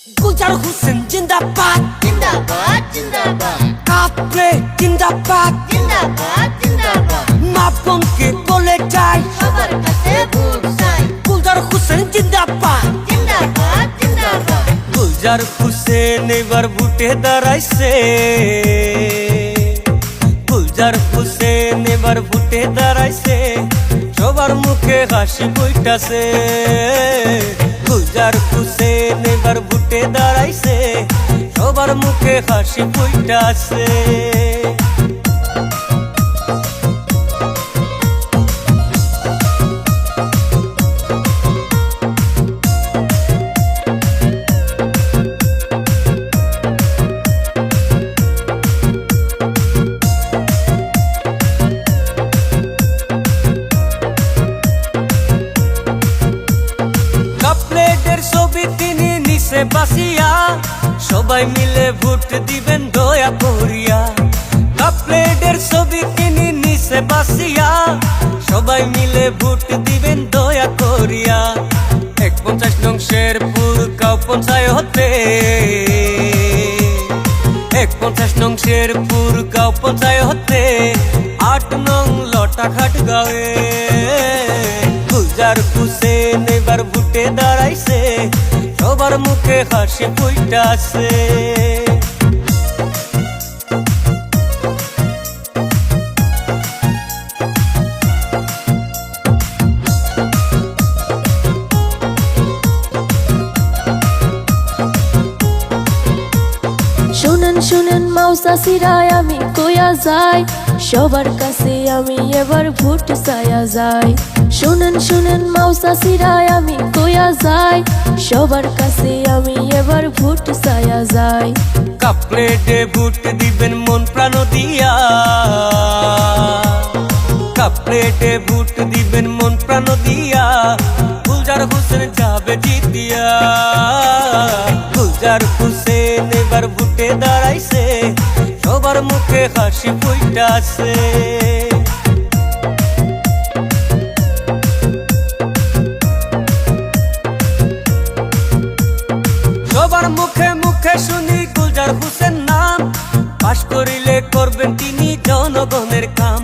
গুলজার হোসেন জিন্দাবাদ জিন্দাবাদ জিন্দাবাদ কাপড়ে জিন্দাবাদ জিন্দাবাদ জিন্দাবাদ মা বোনকে কোলে চাই সবার কাছে ভোট চাই গুলজার হোসেন জিন্দাবাদ জিন্দাবাদ জিন্দাবাদ গুলজার হোসেন এবার ভোটে দাঁড়াইছে গুলজার হোসেন এবার ভোটে দাঁড়াইছে সবার মুখে হাসি বইতাছে গুলজার হোসেন এবার ভোটে দাঁড়াইছে সবার মুখে হাসি বইতাছে কাপলেটের ছবি তিনি নিচে বাসিয়া সবাই মিলে ভোট দিবেন দয়া করিয়া কাপলেটের ছবি তিনি নিচে বাসিয়া সবাই মিলে ভোট দিবেন দয়া করিয়া 150 নং শেরপুর গাঁও পঞ্চায়েতে 150 নং শেরপুর গাঁও পঞ্চায়েতে 8 নং লটাঘাট গাঁয়ে গুলজার হোসেন এবার ভোটে দাঁড়াইছে সবার মুখে হাসি ফুটাছে শুনেন শুনেন মাউসাসিরায় আমি কইয়া যাই সবার কাছে আমি এবার ভোট চাইয়া যাই শুনেন শুনেন মাউসাসিরায় আমি কইয়া যাই সবার কাছে আমি এবার ভোট চাইয়া যাই কাপড়ে ভোট দিবেন মন প্রাণ দিয়া কাপড়ে ভোট দিবেন মন প্রাণ দিয়া গুলজার হোসেন যাবে জিতিয়া গুলজার হোসেন এবার ভোটে দাঁড়াইছে সবার মুখে হাসি ফুটাছে সবার মুখে মুখে শুনি গুলজার হোসেন নাম পাশ করিলে করবেন তিনি জনগণের কাম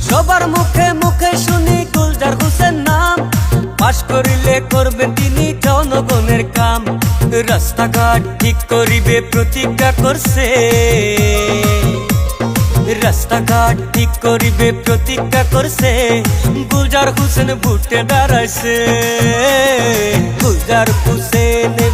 সবার মুখে মুখে শুনি গুলজার হোসেন নাম পাশ করিলে করবেন তিনি জনগণের কাম রাস্তাঘাট ঠিক করিবে প্রতিজ্ঞা করছে রাস্তাঘাট ঠিক করিবে প্রতিজ্ঞা করছে গুলজার হোসেন ভোটে দাঁড়াইছে গুলজার হোসেন